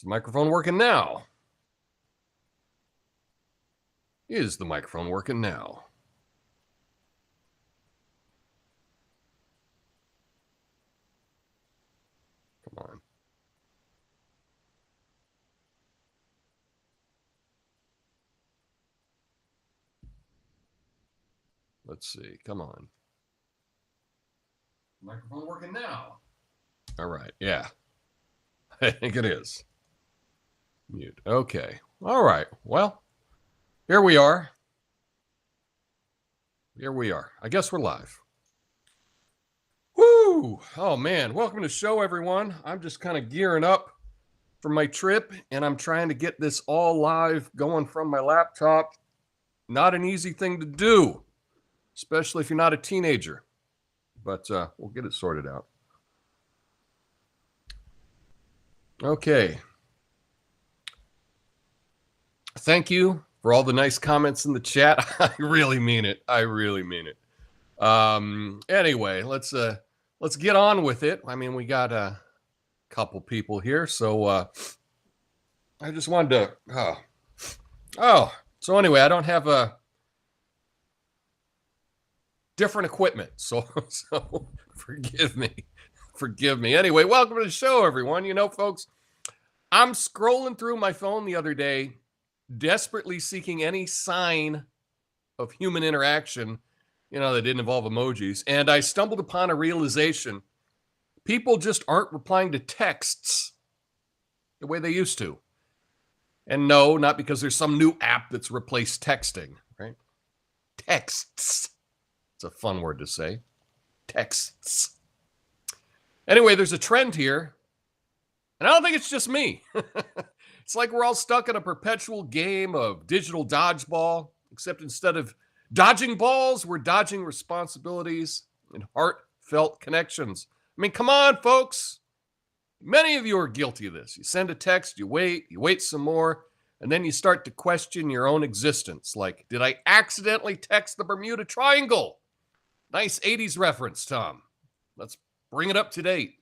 Is the microphone working now? Is the microphone working now? Come on. Let's see. Come on. Microphone working now? All right. Yeah. I think it is. Mute. Okay. All right. Well, here we are. Here we are. I guess we're live. Woo! Oh, man. Welcome to the show, everyone. I'm just kind of gearing up for my trip, and I'm trying to get this all live going from my laptop. Not an easy thing to do, especially if you're not a teenager. But we'll get it sorted out. Okay. Thank you for all the nice comments in the chat. I really mean it. I really mean it. Anyway, let's get on with it. I mean, we got a couple people here, so I just wanted to. So anyway, I don't have a different equipment, so forgive me. Anyway, welcome to the show, everyone. You know, folks, I'm scrolling through my phone the other day, desperately seeking any sign of human interaction, that didn't involve emojis, and I stumbled upon a realization. People just aren't replying to texts the way they used to. And no, not because there's some new app that's replaced texting, right? Texts. It's a fun word to say. Texts. Anyway, there's a trend here, and I don't think it's just me. It's like we're all stuck in a perpetual game of digital dodgeball, except instead of dodging balls, we're dodging responsibilities and heartfelt connections. I mean, come on, folks. Many of you are guilty of this. You send a text, you wait some more, and then you start to question your own existence. Like, did I accidentally text the Bermuda Triangle? Nice 80s reference, Tom. Let's bring it up to date.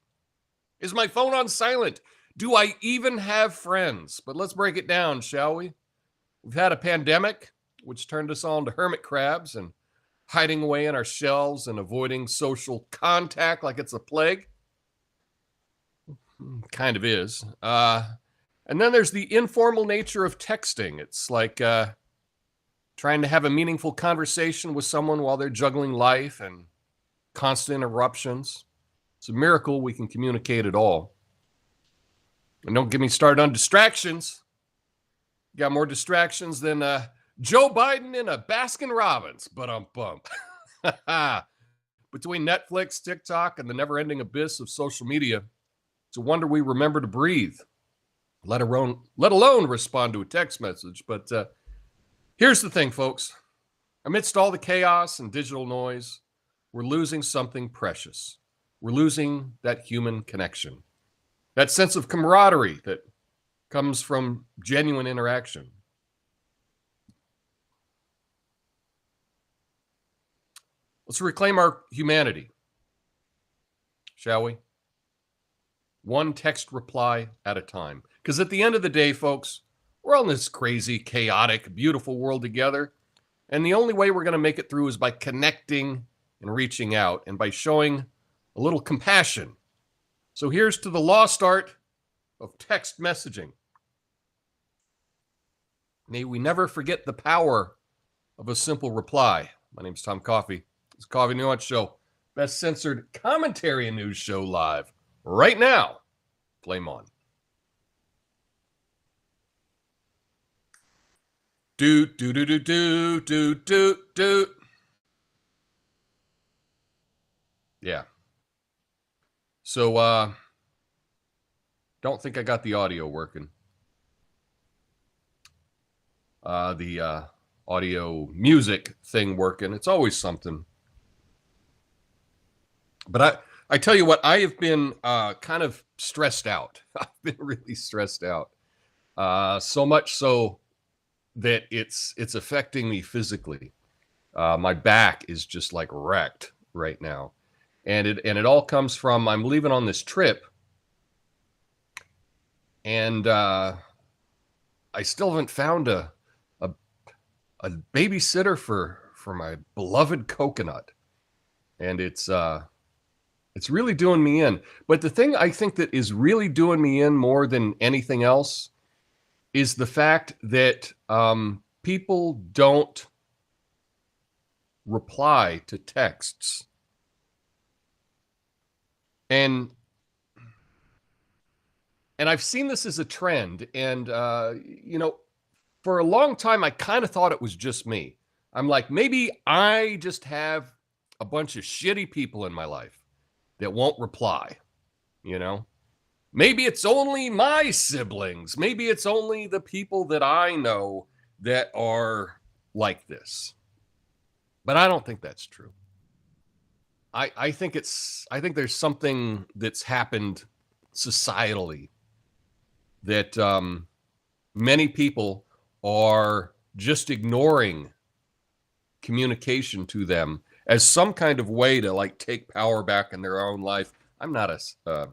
Is my phone on silent? Do I even have friends? But let's break it down, shall we? We've had a pandemic, which turned us all into hermit crabs and hiding away in our shells and avoiding social contact like it's a plague. Kind of is. And then there's the informal nature of texting. It's like trying to have a meaningful conversation with someone while they're juggling life and constant interruptions. It's a miracle we can communicate at all. And don't get me started on distractions. Got more distractions than Joe Biden in a Baskin Robbins. But between Netflix, TikTok, and the never-ending abyss of social media, it's a wonder we remember to breathe, let alone respond to a text message. But here's the thing, folks. Amidst all the chaos and digital noise, we're losing something precious. We're losing that human connection, that sense of camaraderie that comes from genuine interaction. Let's reclaim our humanity, shall we? One text reply at a time. Because at the end of the day, folks, we're all in this crazy, chaotic, beautiful world together. And the only way we're going to make it through is by connecting and reaching out and by showing a little compassion. So here's to the lost art of text messaging. May we never forget the power of a simple reply. My name's Tom Coffey. It's Coffee Nuance Show. Best censored commentary and news show live right now. Flame on. Doot, doot, doot, doot, doot, doot, doot. Yeah. So, don't think I got the audio working. The audio music thing working. It's always something. But I tell you what, I have been kind of stressed out. I've been really stressed out. So much so that it's affecting me physically. My back is just like wrecked right now. And it all comes from I'm leaving on this trip. And I still haven't found a babysitter for my beloved coconut. And it's really doing me in. But the thing I think that is really doing me in more than anything else is the fact that people don't reply to texts. And I've seen this as a trend. And, for a long time, I kind of thought it was just me. I'm like, maybe I just have a bunch of shitty people in my life that won't reply, Maybe it's only my siblings. Maybe it's only the people that I know that are like this. But I don't think that's true. I think there's something that's happened societally that many people are just ignoring communication to them as some kind of way to like take power back in their own life. I'm not a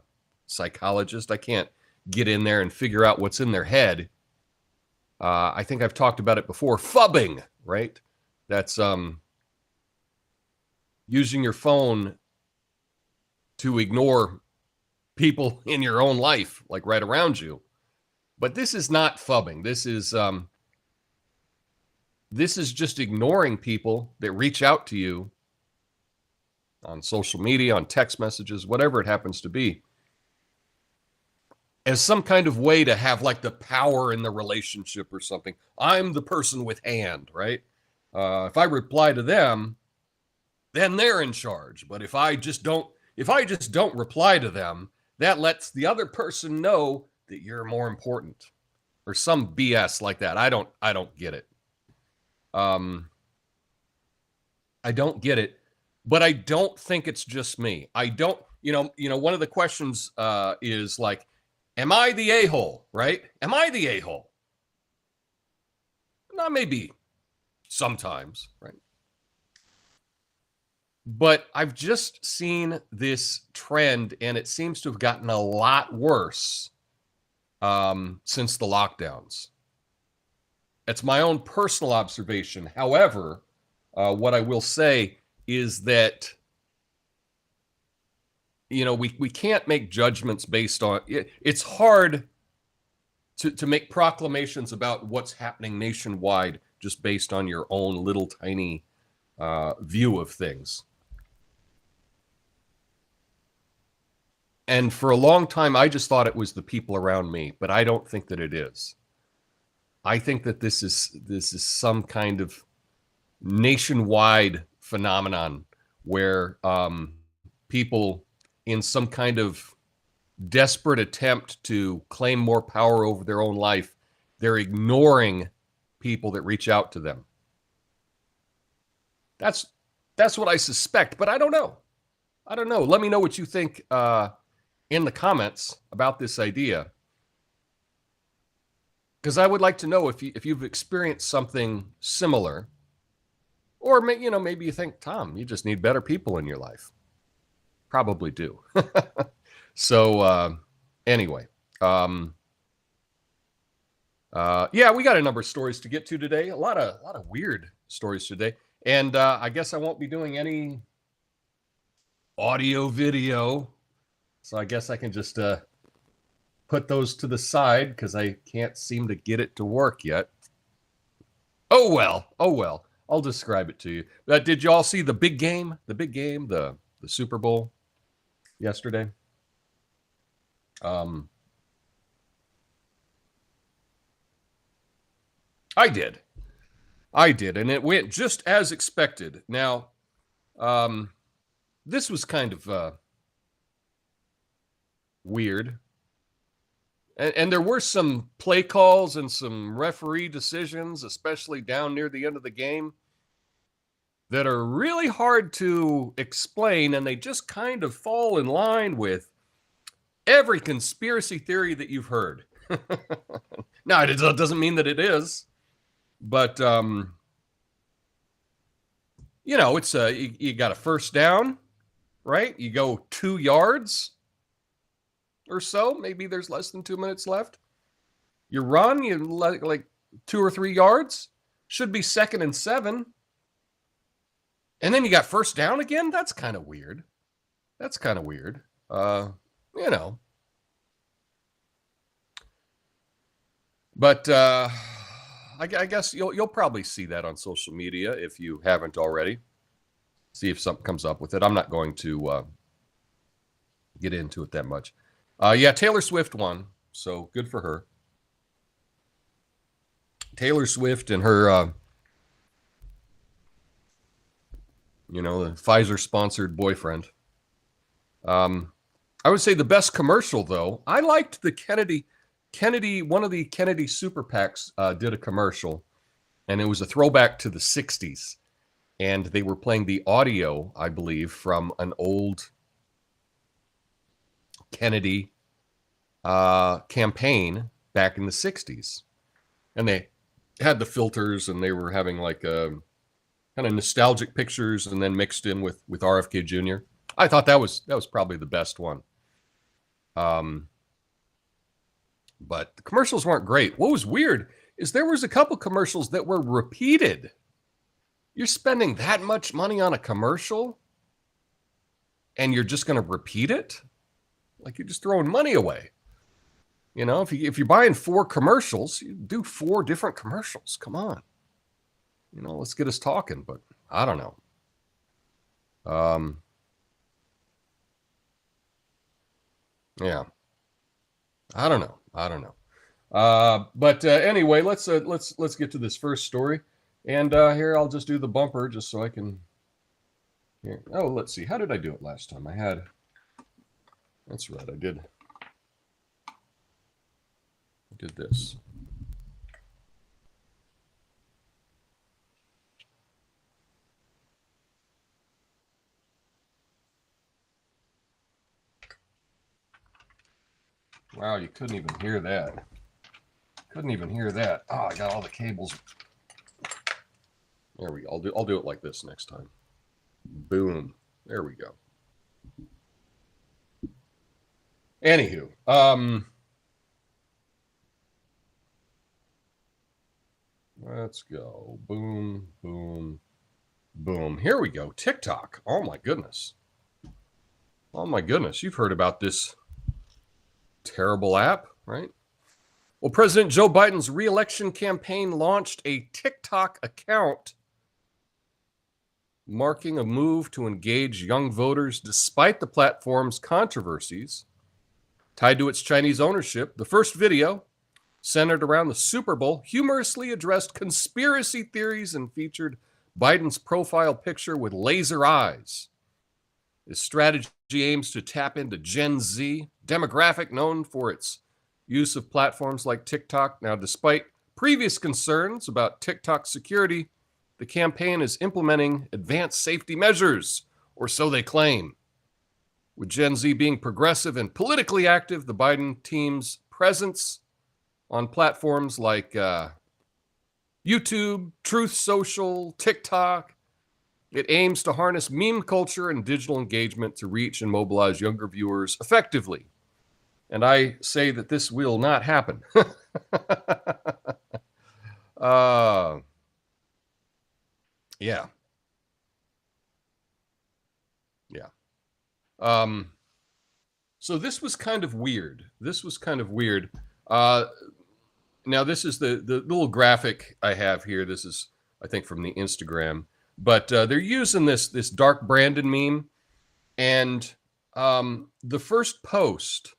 psychologist. I can't get in there and figure out what's in their head. I think I've talked about it before. Phubbing, right? That's using your phone to ignore people in your own life, like right around you. But this is not phubbing. This is just ignoring people that reach out to you on social media, on text messages, whatever it happens to be, as some kind of way to have like the power in the relationship or something. I'm the person with hand, right? If I reply to them, then they're in charge. But if I just don't reply to them, that lets the other person know that you're more important, or some BS like that. I don't get it. I don't get it, but I don't think it's just me. I don't, one of the questions is like, am I the a-hole, right? Am I the a-hole? No, maybe sometimes, right? But I've just seen this trend, and it seems to have gotten a lot worse since the lockdowns. It's my own personal observation. However, what I will say is that, we can't make judgments based on it. It's hard to make proclamations about what's happening nationwide just based on your own little tiny view of things. And for a long time, I just thought it was the people around me, but I don't think that it is. I think that this is some kind of nationwide phenomenon where people, in some kind of desperate attempt to claim more power over their own life, they're ignoring people that reach out to them. That's what I suspect, but I don't know. Let me know what you think in the comments about this idea, because I would like to know if you've experienced something similar, or maybe you think, Tom, you just need better people in your life. Probably do. So anyway, yeah, we got a number of stories to get to today. A lot of weird stories today, and I guess I won't be doing any audio video. So I guess I can just put those to the side because I can't seem to get it to work yet. Oh well. I'll describe it to you. Did you all see the big game? The Super Bowl yesterday? I did, and it went just as expected. Now, this was kind of weird. And there were some play calls and some referee decisions, especially down near the end of the game, that are really hard to explain, and they just kind of fall in line with every conspiracy theory that you've heard. Now, it doesn't mean that it is, but, it's you got a first down, right? You go 2 yards or so. Maybe there's less than 2 minutes left. You run, you like 2 or 3 yards, should be 2nd and 7. And then you got first down again? That's kind of weird. That's kind of weird. You know. But I guess you'll probably see that on social media if you haven't already. See if something comes up with it. I'm not going to get into it that much. Yeah, Taylor Swift won, so good for her. Taylor Swift and her, the Pfizer-sponsored boyfriend. I would say the best commercial, though, I liked the Kennedy, one of the Kennedy super PACs did a commercial, and it was a throwback to the 60s. And they were playing the audio, I believe, from an old Kennedy campaign back in the 60s. And they had the filters, and they were having like kind of nostalgic pictures and then mixed in with RFK Jr. I thought that was probably the best one. But the commercials weren't great. What was weird is there was a couple commercials that were repeated. You're spending that much money on a commercial and you're just going to repeat it? Like you're just throwing money away. If you're buying 4 commercials, you do 4 different commercials. Come on. Let's get us talking, but I don't know. Yeah. I don't know. But anyway, let's get to this first story. And here, I'll just do the bumper just so I can... Here. Oh, let's see. How did I do it last time? That's right, I did this. Wow, you couldn't even hear that. Oh, I got all the cables. There we go. I'll do it like this next time. Boom. There we go. Anywho, let's go. Boom, boom, boom. Here we go. TikTok. Oh my goodness. You've heard about this terrible app, right? Well, President Joe Biden's re-election campaign launched a TikTok account, marking a move to engage young voters despite the platform's controversies tied to its Chinese ownership. The first video, centered around the Super Bowl, humorously addressed conspiracy theories and featured Biden's profile picture with laser eyes. This strategy aims to tap into Gen Z, demographic known for its use of platforms like TikTok. Now, despite previous concerns about TikTok security, the campaign is implementing advanced safety measures, or so they claim. With Gen Z being progressive and politically active, the Biden team's presence on platforms like YouTube, Truth Social, TikTok, it aims to harness meme culture and digital engagement to reach and mobilize younger viewers effectively. And I say that this will not happen. Yeah. So this was kind of weird. Now this is the little graphic I have here. This is, I think, from the Instagram. But they're using this Dark Brandon meme. And the first post...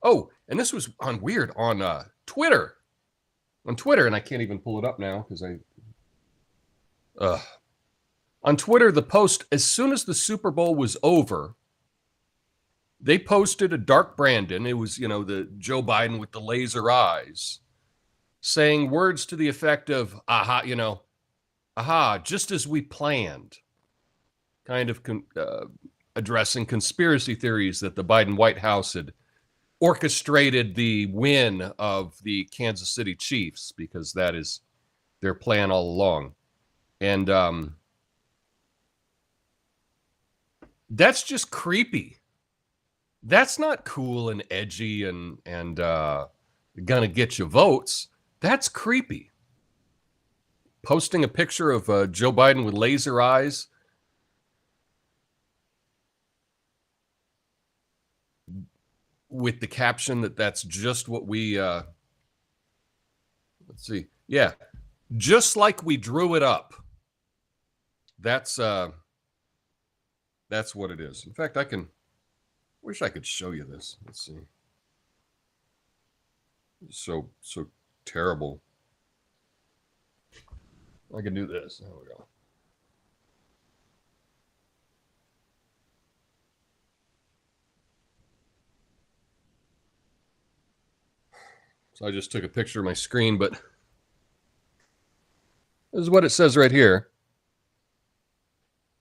Oh, and this was on Twitter. On Twitter, and I can't even pull it up now because on Twitter, the post, as soon as the Super Bowl was over, they posted a Dark Brandon. It was, the Joe Biden with the laser eyes, saying words to the effect of, aha, just as we planned. Kind of addressing conspiracy theories that the Biden White House had orchestrated the win of the Kansas City Chiefs, because that is their plan all along. And that's just creepy. That's not cool and edgy and gonna get you votes. That's creepy. Posting a picture of Joe Biden with laser eyes. With the caption that that's just what we, let's see. Yeah. Just like we drew it up. That's what it is. In fact, wish I could show you this. Let's see. So terrible. I can do this. There we go. So I just took a picture of my screen, but this is what it says right here.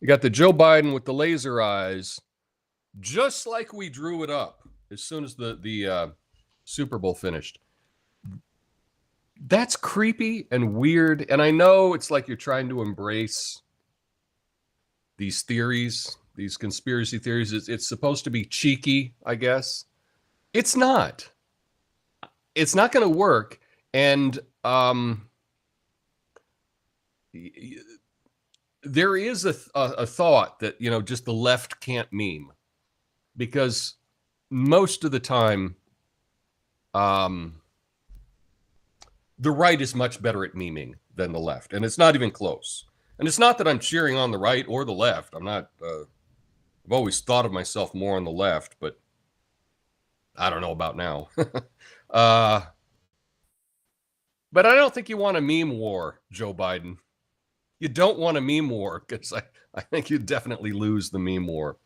You got the Joe Biden with the laser eyes, just like we drew it up as soon as the Super Bowl finished. That's creepy and weird. And I know it's like you're trying to embrace these theories, these conspiracy theories. It's supposed to be cheeky, I guess. It's not. It's not going to work. And there is a thought that, just the left can't meme, because most of the time, the right is much better at memeing than the left. And it's not even close. And it's not that I'm cheering on the right or the left. I'm not, I've always thought of myself more on the left, but I don't know about now. But I don't think you want a meme war, Joe Biden. You don't want a meme war, because I think you'd definitely lose the meme war.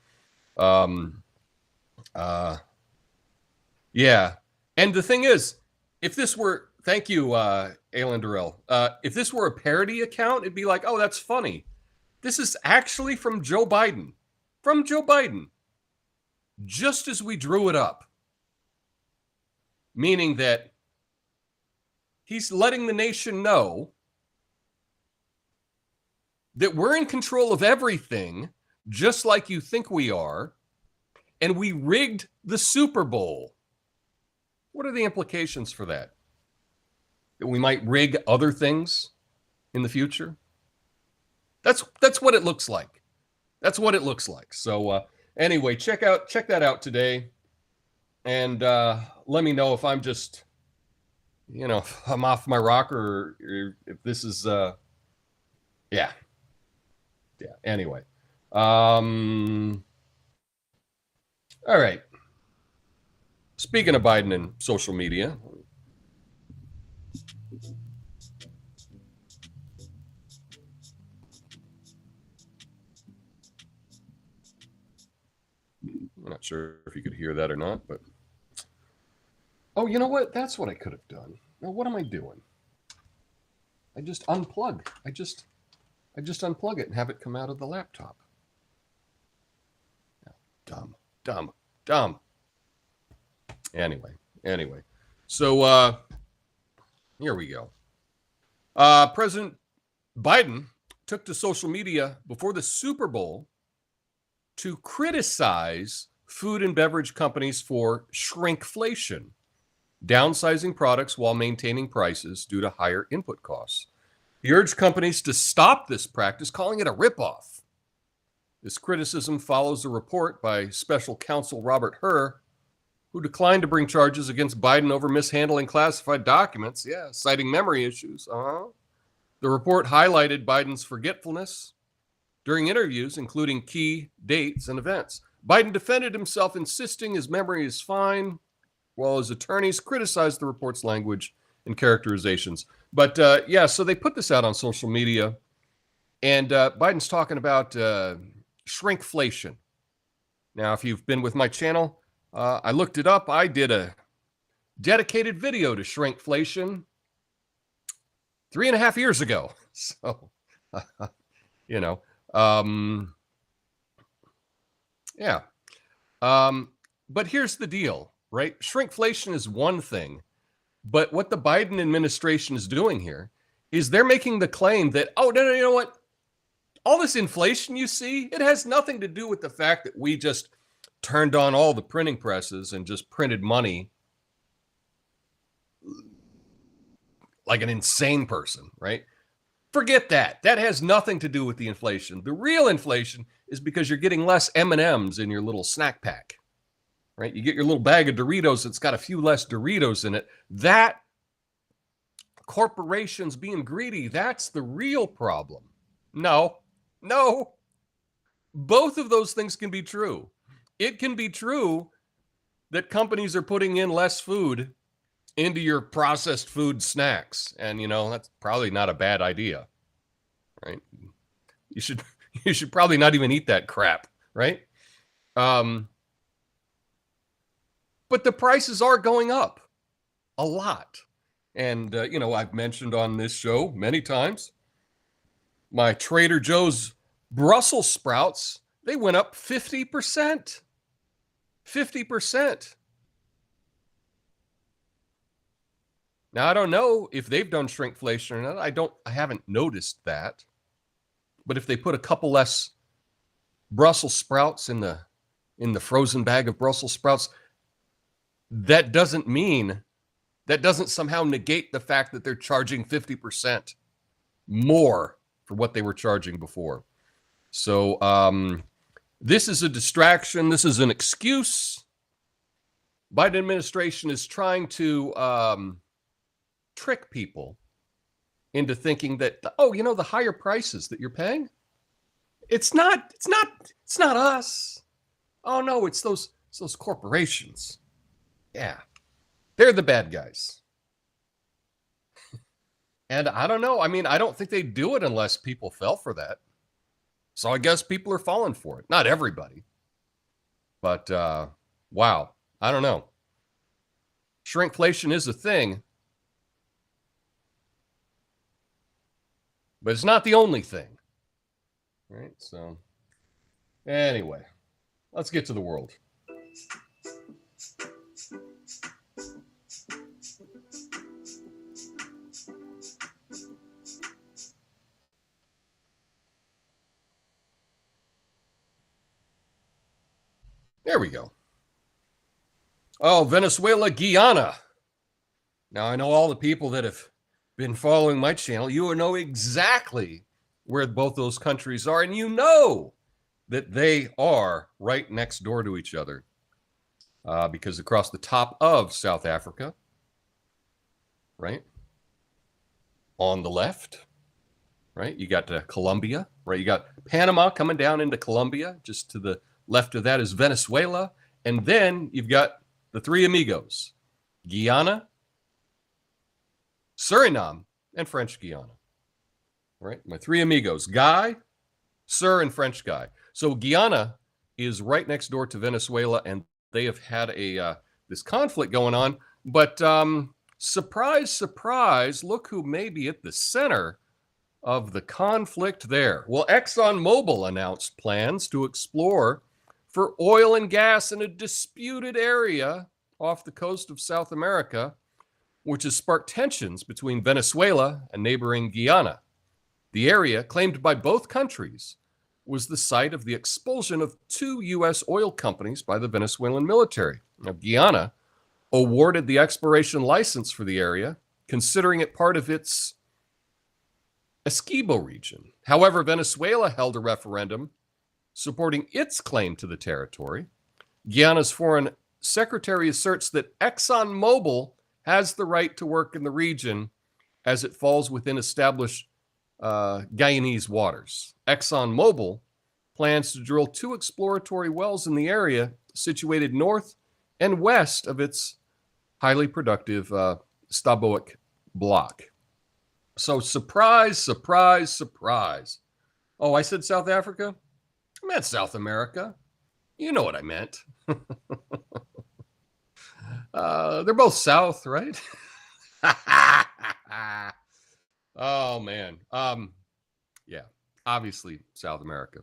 Yeah. And the thing is, if this were, thank you, Alan Durrell. If this were a parody account, it'd be like, oh, that's funny. This is actually from Joe Biden. From Joe Biden. Just as we drew it up. Meaning that he's letting the nation know that we're in control of everything, just like you think we are, and we rigged the Super Bowl. What are the implications for that? That we might rig other things in the future? That's what it looks like. That's what it looks like. So anyway, check that out today, and let me know if I'm just, if I'm off my rocker, or if this is yeah. Anyway, all right. Speaking of Biden and social media. I'm not sure if you could hear that or not, but oh, you know what? That's what I could have done. Now, what am I doing? I just unplug. I just unplug it and have it come out of the laptop. Dumb. Anyway. So here we go. President Biden took to social media before the Super Bowl to criticize food and beverage companies for shrinkflation, downsizing products while maintaining prices due to higher input costs. He urged companies to stop this practice, calling it a ripoff. This criticism follows a report by special counsel Robert Hur, who declined to bring charges against Biden over mishandling classified documents, citing memory issues. The report highlighted Biden's forgetfulness during interviews, including key dates and events. Biden defended himself, insisting his memory is fine, while his attorneys criticized the report's language and characterizations. But so they put this out on social media, and Biden's talking about shrinkflation. Now, if you've been with my channel, I looked it up. I did a dedicated video to shrinkflation 3.5 years ago. So, but here's the deal, right? Shrinkflation is one thing, but what the Biden administration is doing here is they're making the claim that, oh, no, you know what? All this inflation you see, it has nothing to do with the fact that we just turned on all the printing presses and just printed money like an insane person, right? Forget that. That has nothing to do with the inflation. The real inflation is because you're getting less M&Ms in your little snack pack, right? You get your little bag of Doritos that's got a few less Doritos in it. That corporations being greedy, that's the real problem. No. Both of those things can be true. It can be true that companies are putting in less food into your processed food snacks. And, that's probably not a bad idea, right? You should probably not even eat that crap, right? But the prices are going up a lot. And, I've mentioned on this show many times, my Trader Joe's Brussels sprouts, they went up 50%. 50%. Now, I don't know if they've done shrinkflation or not. I haven't noticed that. But if they put a couple less Brussels sprouts in the frozen bag of Brussels sprouts, that doesn't somehow negate the fact that they're charging 50% more for what they were charging before. So this is a distraction. This is an excuse. Biden administration is trying to trick people into thinking that, the higher prices that you're paying, it's not us. Oh no, it's those corporations. Yeah. They're the bad guys. And I don't know. I mean, I don't think they'd do it unless people fell for that. So I guess people are falling for it. Not everybody. But wow. I don't know. Shrinkflation is a thing. But it's not the only thing. Right? So anyway, let's get to the world. There we go. Oh, Venezuela, Guyana. Now, I know all the people that have been following my channel, you know exactly where both those countries are, and you know that they are right next door to each other. Because across the top of South Africa, right, on the left, right, you got Colombia, right, you got Panama coming down into Colombia. Just to the left of that is Venezuela. And then you've got the three amigos, Guyana, Suriname, and French Guiana. Right? My three amigos, Guy, Sir, and French Guy. So Guyana is right next door to Venezuela, and they have had this conflict going on. But surprise, surprise, look who may be at the center of the conflict there. Well, ExxonMobil announced plans to explore for oil and gas in a disputed area off the coast of South America, which has sparked tensions between Venezuela and neighboring Guyana. The area, claimed by both countries, was the site of the expulsion of 2 U.S. oil companies by the Venezuelan military. Now, Guyana awarded the exploration license for the area, considering it part of its Essequibo region. However, Venezuela held a referendum supporting its claim to the territory. Guyana's foreign secretary asserts that ExxonMobil has the right to work in the region as it falls within established Guyanese waters. ExxonMobil plans to drill 2 exploratory wells in the area situated north and west of its highly productive Staboak block. So surprise, surprise, surprise. Oh, I said South Africa? I meant South America. You know what I meant. They're both south, right? Oh, man. Yeah, obviously South America.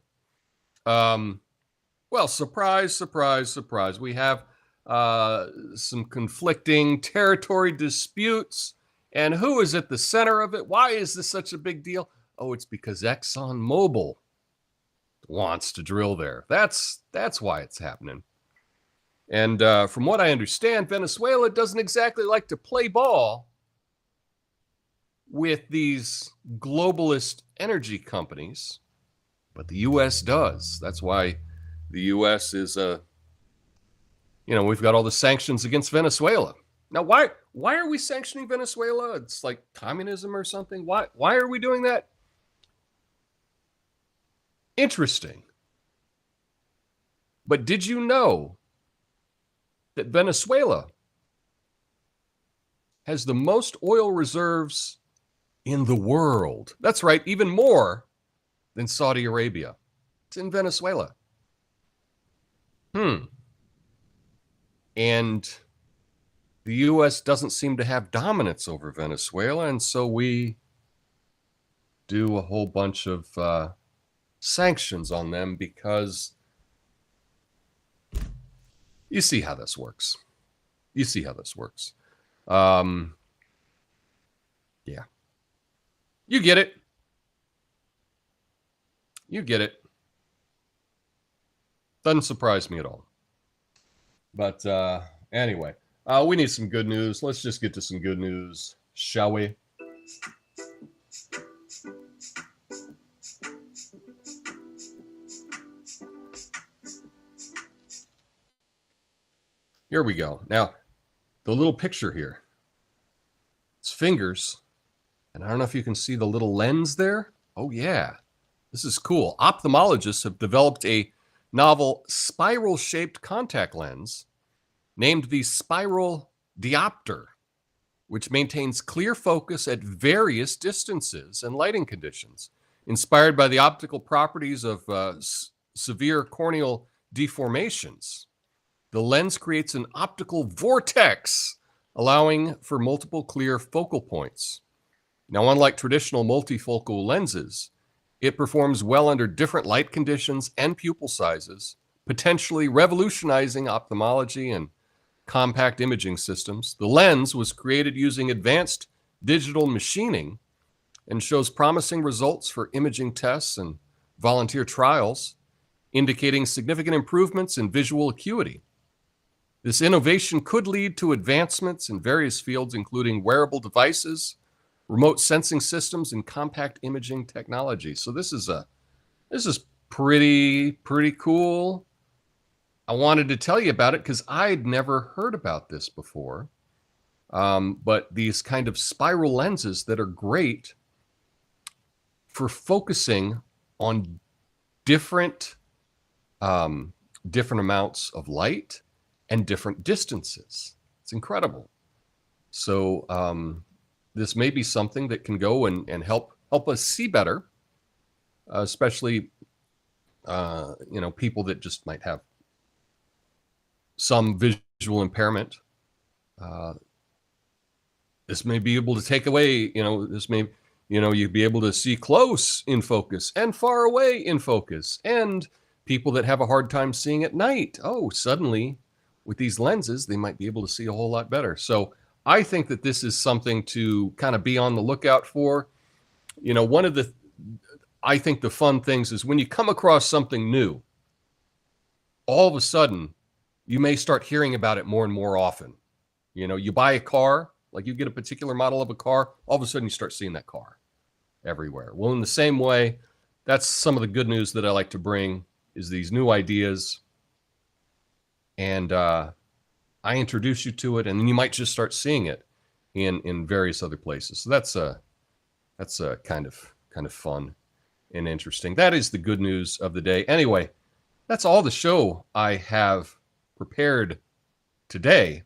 Well, surprise, surprise, surprise. We have some conflicting territory disputes. And who is at the center of it? Why is this such a big deal? Oh, it's because ExxonMobil wants to drill there. That's why it's happening. And from what I understand, Venezuela doesn't exactly like to play ball with these globalist energy companies, but the U.S. does. That's why the U.S. is we've got all the sanctions against Venezuela. Now, why are we sanctioning Venezuela? It's like communism or something. Why are we doing that? Interesting. But did you know that Venezuela has the most oil reserves in the world? That's right, even more than Saudi Arabia. It's in Venezuela. And the U.S. doesn't seem to have dominance over Venezuela, and so we do a whole bunch of sanctions on them because you see how this works. Yeah. You get it. Doesn't surprise me at all. But anyway, we need some good news. Let's just get to some good news, shall we? Here we go. Now, the little picture here. It's fingers. And I don't know if you can see the little lens there. Oh, yeah. This is cool. Ophthalmologists have developed a novel spiral-shaped contact lens named the spiral diopter, which maintains clear focus at various distances and lighting conditions. Inspired by the optical properties of severe corneal deformations, the lens creates an optical vortex, allowing for multiple clear focal points. Now, unlike traditional multifocal lenses, it performs well under different light conditions and pupil sizes, potentially revolutionizing ophthalmology and compact imaging systems. The lens was created using advanced digital machining and shows promising results for imaging tests and volunteer trials, indicating significant improvements in visual acuity. This innovation could lead to advancements in various fields, including wearable devices, remote sensing systems, and compact imaging technology. So this is pretty cool. I wanted to tell you about it because I'd never heard about this before. But these kind of spiral lenses that are great for focusing on different amounts of light and different distances. It's incredible. So this may be something that can go and help us see better, especially people that just might have some visual impairment. This may be able to take away, you'd be able to see close in focus and far away in focus, and people that have a hard time seeing at night. Oh, suddenly with these lenses, they might be able to see a whole lot better. So I think that this is something to kind of be on the lookout for. One of I think the fun things is when you come across something new, all of a sudden, you may start hearing about it more and more often. You buy a car, like you get a particular model of a car, all of a sudden you start seeing that car everywhere. Well, in the same way, that's some of the good news that I like to bring is these new ideas. And I introduce you to it, and then you might just start seeing it in various other places. So that's kind of fun and interesting. That is the good news of the day. Anyway, that's all the show I have prepared today.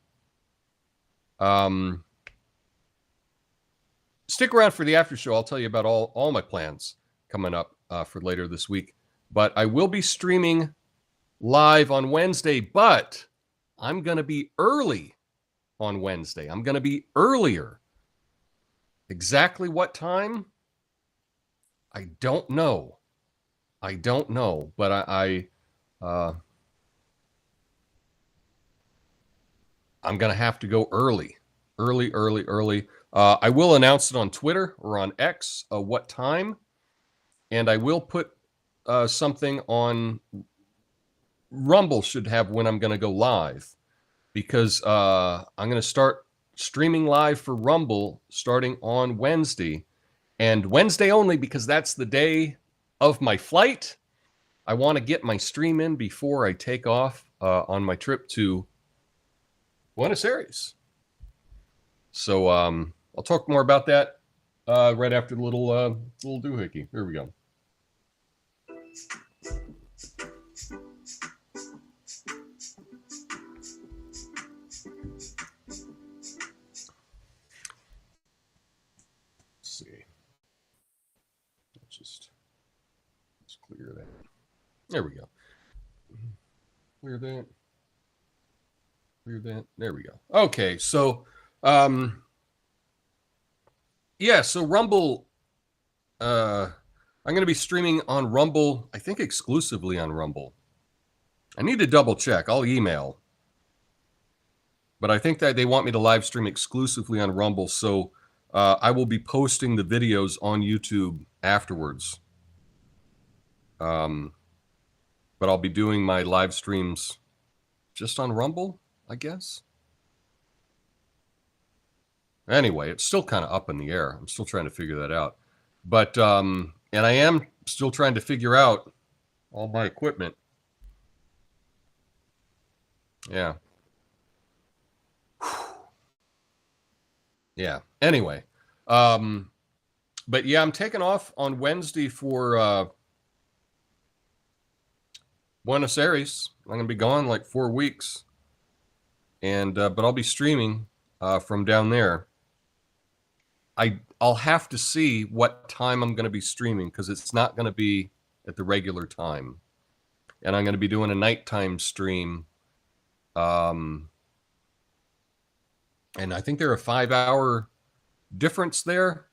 Stick around for the after show. I'll tell you about all my plans coming up for later this week. But I will be streaming live on Wednesday, but I'm going to be early on Wednesday. I'm going to be earlier. Exactly what time? I don't know. But I'm going to have to go early. I will announce it on Twitter or on X what time. And I will put something on Rumble should have when I'm going to go live. Because I'm going to start streaming live for Rumble starting on Wednesday, and Wednesday only because that's the day of my flight. I want to get my stream in before I take off on my trip to Buenos Aires. So I'll talk more about that right after the little doohickey. Here we go. Let's see. Let's clear that. There we go. Clear that. Clear that. There we go. Okay, so yeah, so Rumble, I'm going to be streaming on Rumble, I think exclusively on Rumble. I need to double check. I'll email. But I think that they want me to live stream exclusively on Rumble, so I will be posting the videos on YouTube afterwards. But I'll be doing my live streams just on Rumble, I guess. Anyway, it's still kind of up in the air. I'm still trying to figure that out. But, and I am still trying to figure out all my equipment. Yeah. Yeah. Anyway. But yeah, I'm taking off on Wednesday for Buenos Aires. I'm going to be gone like 4 weeks. And, but I'll be streaming from down there. I'll have to see what time I'm going to be streaming because it's not going to be at the regular time. And I'm going to be doing a nighttime stream. And I think there are a 5-hour difference there.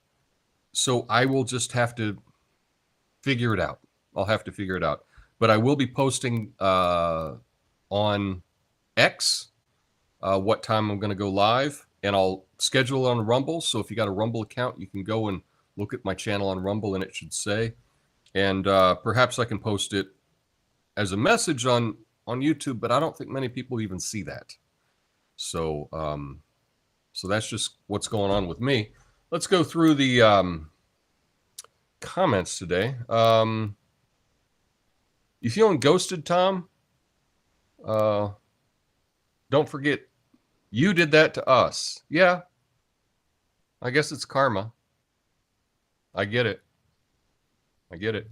So I will just have to figure it out. I'll have to figure it out. But I will be posting on X what time I'm going to go live. And I'll schedule on Rumble. So if you got a Rumble account, you can go and look at my channel on Rumble and it should say. And perhaps I can post it as a message on YouTube, but I don't think many people even see that. So so that's just what's going on with me. Let's go through the comments today. You feeling ghosted, Tom? Don't forget, you did that to us. Yeah. I guess it's karma. I get it. I get it.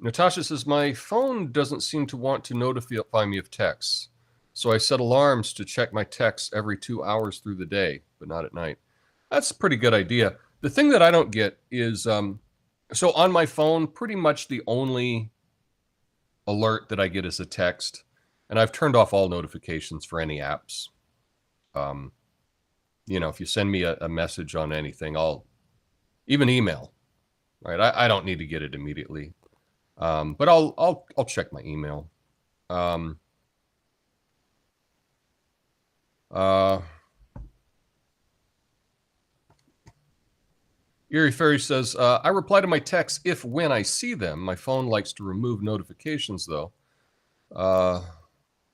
Natasha says, my phone doesn't seem to want to notify me of texts. So I set alarms to check my texts every 2 hours through the day, but not at night. That's a pretty good idea. The thing that I don't get is, so on my phone, pretty much the only alert that I get is a text. And I've turned off all notifications for any apps. You know, if you send me a message on anything, even email, right? I don't need to get it immediately. But I'll check my email. Erie Ferry says, I reply to my texts when I see them. My phone likes to remove notifications, though.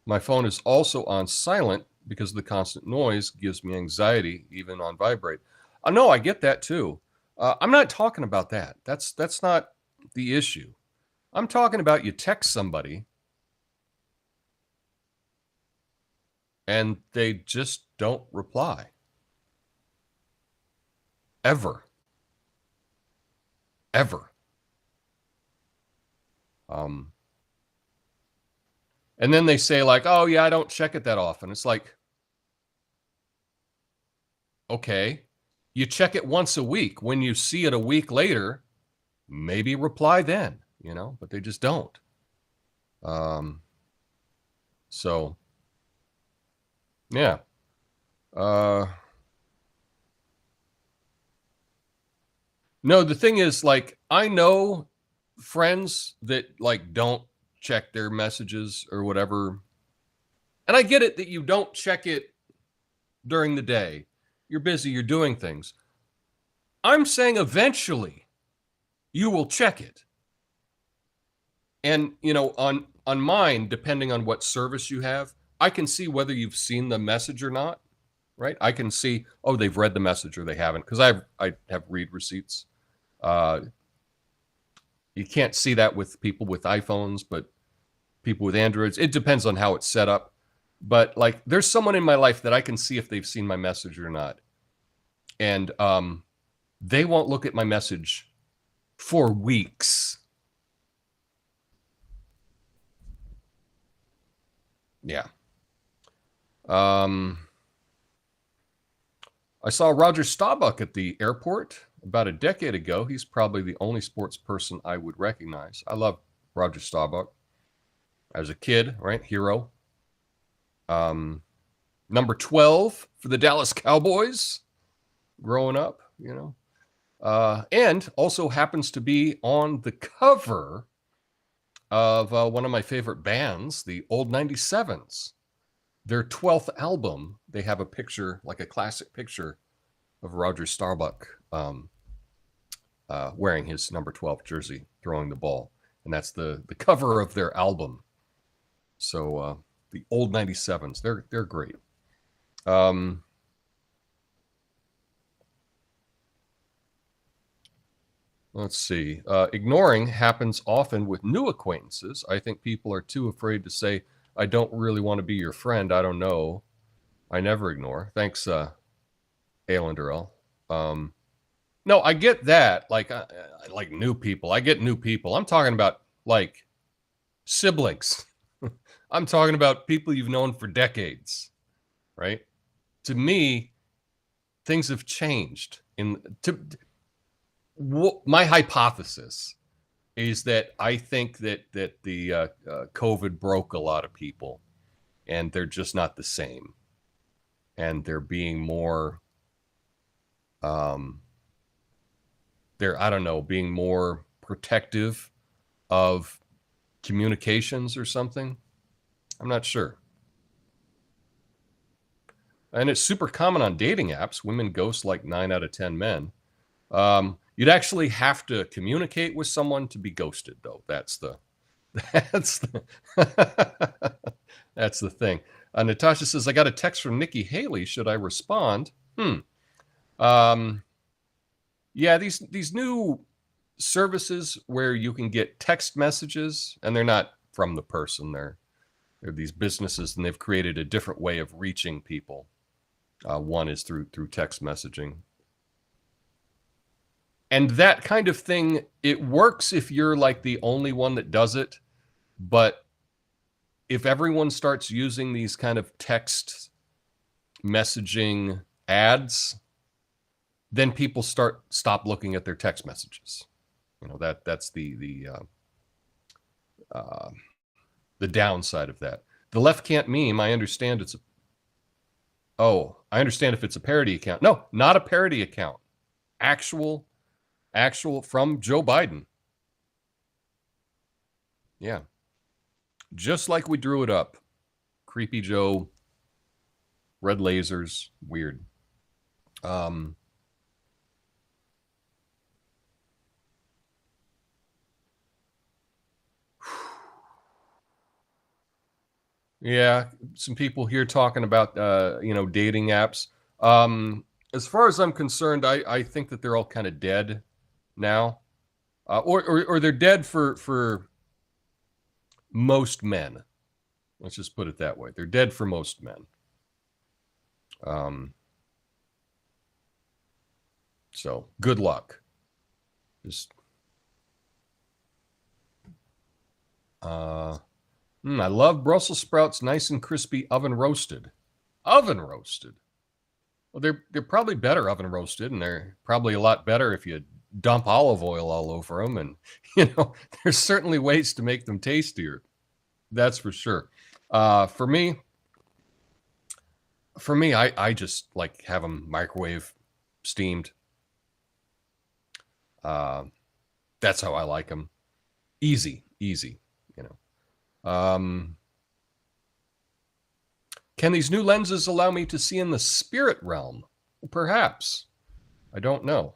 My phone is also on silent because the constant noise gives me anxiety, even on vibrate. No, I get that, too. I'm not talking about that. That's not the issue. I'm talking about you text somebody and they just don't reply. Ever. And then they say like, oh yeah, I don't check it that often. It's like, okay, you check it once a week. When you see it a week later, maybe reply then, you know, but they just don't. So yeah. No, the thing is, like, I know friends that like don't check their messages or whatever. And I get it that you don't check it during the day. You're busy, you're doing things. I'm saying eventually you will check it. And, you know, on mine, depending on what service you have, I can see whether you've seen the message or not, right? I can see, oh, they've read the message or they haven't, because I have read receipts. You can't see that with people with iPhones, but people with Androids, it depends on how it's set up. But like, there's someone in my life that I can see if they've seen my message or not. And they won't look at my message for weeks. Yeah. I saw Roger Staubach at the airport about a decade ago. He's probably the only sports person I would recognize. I love Roger Staubach. As a kid, right? Hero. Number 12 for the Dallas Cowboys growing up, and also happens to be on the cover of one of my favorite bands, the Old 97s. Their 12th album, they have a picture, like a classic picture of Roger Staubach wearing his number 12 jersey, throwing the ball. And that's the cover of their album. So the Old 97s, they're great. Let's see. Ignoring happens often with new acquaintances. I think people are too afraid to say, I don't really want to be your friend. I don't know. I never ignore. Thanks, Alanderl. No, I get that. Like, like new people. I get new people. I'm talking about like siblings. I'm talking about people you've known for decades, right? To me, things have changed. My hypothesis is that I think that the COVID broke a lot of people, and they're just not the same, and they're being more, being more protective of communications or something. I'm not sure. And it's super common on dating apps. Women ghost like 9 out of 10 men. You'd actually have to communicate with someone to be ghosted, though. That's the thing. Natasha says, I got a text from Nikki Haley. Should I respond? Yeah, these new services where you can get text messages, and they're not from the person. They're these businesses, and they've created a different way of reaching people. One is through text messaging. And that kind of thing, it works if you're like the only one that does it. But if everyone starts using these kind of text messaging ads, then people stop looking at their text messages. That's the downside of that. The left can't meme. I understand I understand if it's a parody account. No, not a parody account. Actual from Joe Biden. Yeah. Just like we drew it up. Creepy Joe, red lasers, weird. Yeah, some people here talking about dating apps. As far as I'm concerned, I think that they're all kind of dead now, or they're dead for most men. Let's just put it that way. They're dead for most men. So good luck. I love Brussels sprouts, nice and crispy, oven roasted. Oven roasted. Well, they're probably better oven roasted, and they're probably a lot better if you dump olive oil all over them. And there's certainly ways to make them tastier. That's for sure. For me, I just like have them microwave steamed. That's how I like them. Easy. Can these new lenses allow me to see in the spirit realm? Perhaps. I don't know.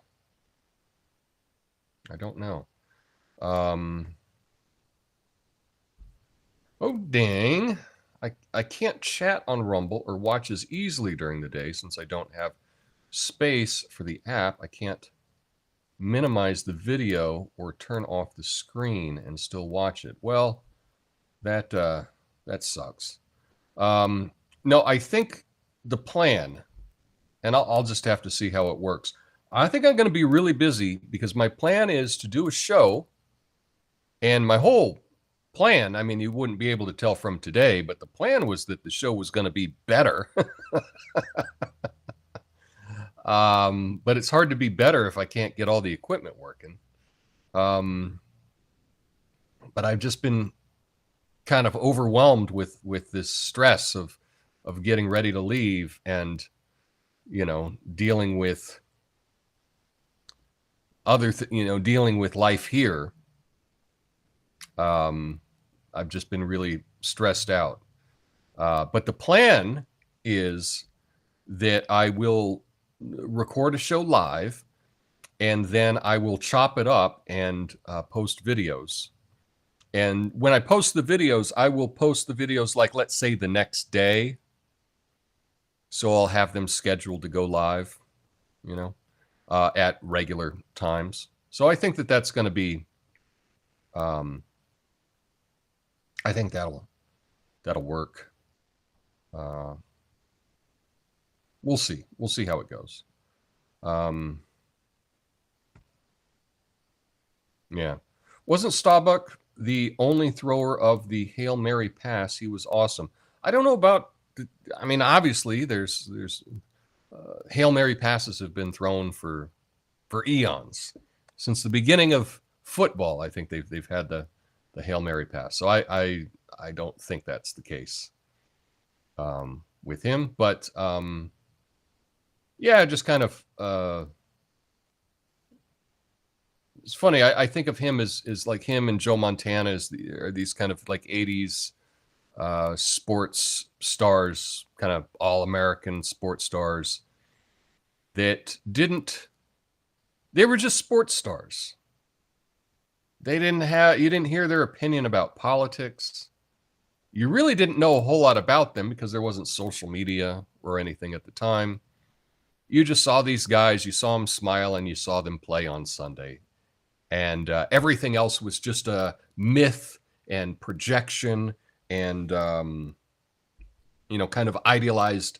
Oh, dang. I can't chat on Rumble or watch as easily during the day since I don't have space for the app. I can't minimize the video or turn off the screen and still watch it. Well, that sucks. No, I think the plan, and I'll just have to see how it works. I think I'm going to be really busy because my plan is to do a show, and my whole plan, I mean, you wouldn't be able to tell from today, but the plan was that the show was going to be better. But it's hard to be better if I can't get all the equipment working. But I've just been kind of overwhelmed with this stress of getting ready to leave and, dealing with dealing with life here. I've just been really stressed out. But the plan is that I will record a show live, and then I will chop it up and post videos. And when I post the videos, I will post the videos like, let's say, the next day. So I'll have them scheduled to go live, at regular times. So I think that that's going to be, I think that'll work. We'll see. We'll see how it goes. Yeah. Wasn't Staubach the only thrower of the Hail Mary pass? He was awesome. I don't know about, obviously there's Hail Mary passes have been thrown for eons. Since the beginning of football, I think they've had the Hail Mary pass. So I don't think that's the case with him, but yeah, just kind of it's funny. I think of him as like him and Joe Montana are these kind of like 80s sports stars, kind of all-American sports stars that they were just sports stars. You didn't hear their opinion about politics. You really didn't know a whole lot about them because there wasn't social media or anything at the time. You just saw these guys, you saw them smile, and you saw them play on Sunday. And everything else was just a myth and projection and, kind of idealized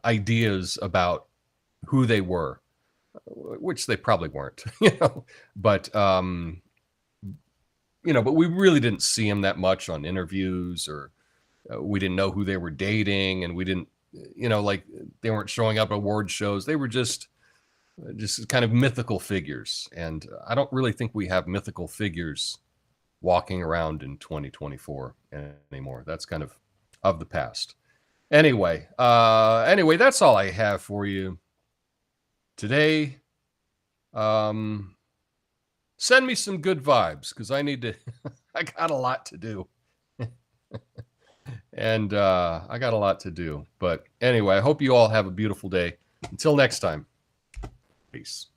ideas about who they were, which they probably weren't, but, but we really didn't see them that much on interviews, or we didn't know who they were dating, and we didn't, like they weren't showing up at award shows. They were just kind of mythical figures. And I don't really think we have mythical figures walking around in 2024 anymore. That's kind of the past. Anyway, that's all I have for you today. Send me some good vibes, because I need to, I got a lot to do. And I got a lot to do. But anyway, I hope you all have a beautiful day. Until next time, peace.